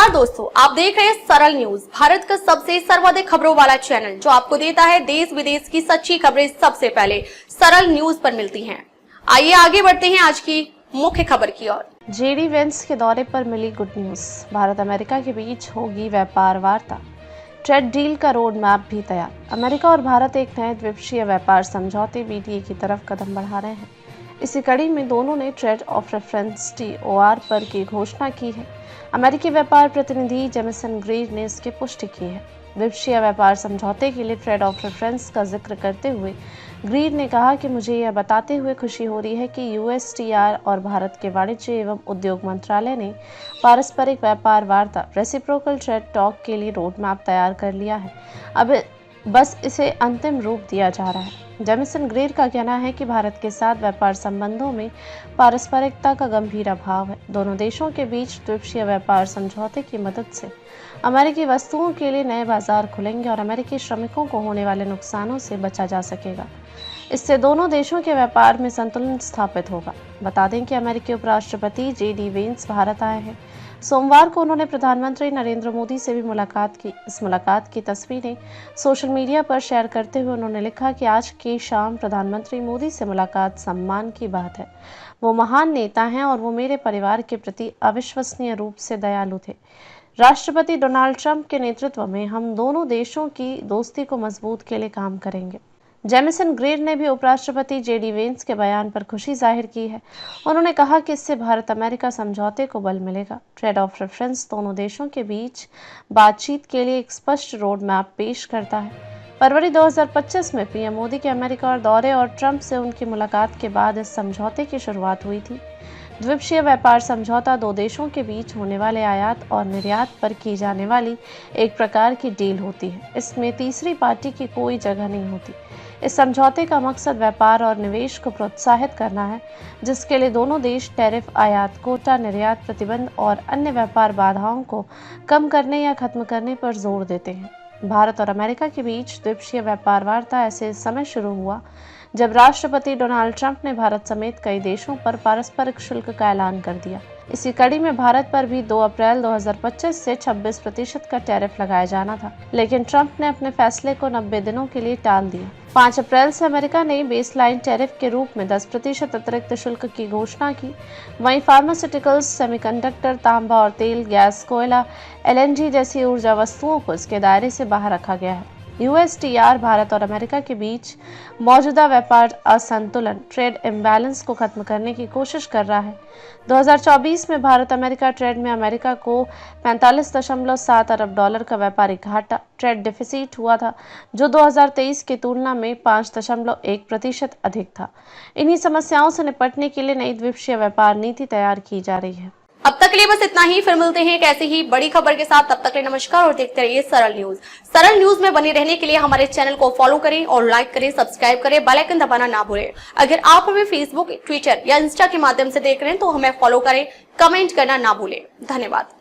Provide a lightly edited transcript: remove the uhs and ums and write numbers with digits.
नमस्कार दोस्तों, आप देख रहे हैं सरल न्यूज, भारत का सबसे सर्वाधिक खबरों वाला चैनल जो आपको देता है देश विदेश की सच्ची खबरें सबसे पहले सरल न्यूज पर मिलती हैं। आइए आगे बढ़ते हैं आज की मुख्य खबर की ओर। जेडी वेंस के दौरे पर मिली गुड न्यूज। भारत अमेरिका के बीच होगी व्यापार वार्ता। ट्रेड डील का रोड मैप भी तैयार। अमेरिका और भारत एक नए द्विपक्षीय व्यापार समझौते बीटीए की तरफ कदम बढ़ा रहे हैं। इसी कड़ी में दोनों ने ट्रेड ऑफ रेफरेंस TOR पर की घोषणा की है। अमेरिकी व्यापार प्रतिनिधि जेमिसन ग्रीर ने इसकी पुष्टि की है। द्विपक्षीय व्यापार समझौते के लिए ट्रेड ऑफ रेफरेंस का जिक्र करते हुए ग्रीर ने कहा कि मुझे यह बताते हुए खुशी हो रही है कि USTR और भारत के वाणिज्य एवं उद्योग मंत्रालय ने पारस्परिक व्यापार वार्ता रेसिप्रोकल ट्रेड टॉक के लिए रोड मैप तैयार कर लिया है। अब बस इसे अंतिम रूप दिया जा रहा है। जेमिसन ग्रीर का कहना है कि भारत के साथ व्यापार संबंधों में पारस्परिकता का गंभीर अभाव है। दोनों देशों के बीच द्विपक्षीय व्यापार समझौते की मदद से अमेरिकी वस्तुओं के लिए नए बाजार खुलेंगे और अमेरिकी श्रमिकों को होने वाले नुकसानों से बचा जा सकेगा। इससे दोनों देशों के व्यापार में संतुलन स्थापित होगा। बता दें कि अमेरिकी उपराष्ट्रपति JD वेंस भारत आए हैं। सोमवार को उन्होंने प्रधानमंत्री नरेंद्र मोदी से भी मुलाकात की। इस मुलाकात की तस्वीरें सोशल मीडिया पर शेयर करते हुए उन्होंने लिखा कि आज की शाम प्रधानमंत्री मोदी से मुलाकात सम्मान की बात है। वो महान नेता हैं और वो मेरे परिवार के प्रति अविश्वसनीय रूप से दयालु थे। राष्ट्रपति डोनाल्ड ट्रंप के नेतृत्व में हम दोनों देशों की दोस्ती को मजबूत के लिए काम करेंगे। जेमिसन ग्रीर ने भी उपराष्ट्रपति JD वेंस के बयान पर खुशी जाहिर की है। उन्होंने कहा कि इससे भारत अमेरिका समझौते को बल मिलेगा। ट्रेड ऑफ रेफरेंस दोनों देशों के बीच बातचीत के लिए एक स्पष्ट रोड मैप पेश करता है। फरवरी 2025 में PM मोदी के अमेरिका और दौरे और ट्रंप से उनकी मुलाकात के बाद इस समझौते की शुरुआत हुई थी। द्विपक्षीय व्यापार समझौता दो देशों के बीच होने वाले आयात और निर्यात पर की जाने वाली एक प्रकार की डील होती है। इसमें तीसरी पार्टी की कोई जगह नहीं होती। इस समझौते का मकसद व्यापार और निवेश को प्रोत्साहित करना है, जिसके लिए दोनों देश टैरिफ, आयात, कोटा, निर्यात प्रतिबंध और अन्य व्यापार बाधाओं को कम करने या खत्म करने पर जोर देते हैं। भारत और अमेरिका के बीच द्विपक्षीय व्यापार वार्ता ऐसे समय शुरू हुआ जब राष्ट्रपति डोनाल्ड ट्रंप ने भारत समेत कई देशों पर पारस्परिक शुल्क का ऐलान कर दिया। इसी कड़ी में भारत पर भी 2 अप्रैल 2025 से 26% का टैरिफ लगाया जाना था, लेकिन ट्रंप ने अपने फैसले को 90 दिनों के लिए टाल दिया। 5 अप्रैल से अमेरिका ने बेसलाइन टैरिफ के रूप में 10% अतिरिक्त शुल्क की घोषणा की। वहीं फार्मास्यूटिकल्स, सेमीकंडक्टर, तांबा और तेल, गैस, कोयला, LNG जैसी ऊर्जा वस्तुओं को इसके दायरे से बाहर रखा गया है। USTR भारत और अमेरिका के बीच मौजूदा व्यापार असंतुलन, ट्रेड इम्बैलेंस को खत्म करने की कोशिश कर रहा है। 2024 में भारत अमेरिका ट्रेड में अमेरिका को 45.7 अरब डॉलर का व्यापारिक घाटा, ट्रेड डिफिसिट हुआ था, जो 2023 की तुलना में 5.1% अधिक था। इन्हीं समस्याओं से निपटने के लिए नई द्विपक्षीय व्यापार नीति तैयार की जा रही है। अब तक के लिए बस इतना ही। फिर मिलते हैं एक ऐसी ही बड़ी खबर के साथ। तब तक के लिए नमस्कार और देखते रहिए सरल न्यूज। सरल न्यूज में बने रहने के लिए हमारे चैनल को फॉलो करें और लाइक करें, सब्सक्राइब करें, बेल आइकन दबाना ना भूलें। अगर आप हमें फेसबुक, ट्विटर या इंस्टा के माध्यम से देख रहे हैं तो हमें फॉलो करें, कमेंट करना ना भूलें। धन्यवाद।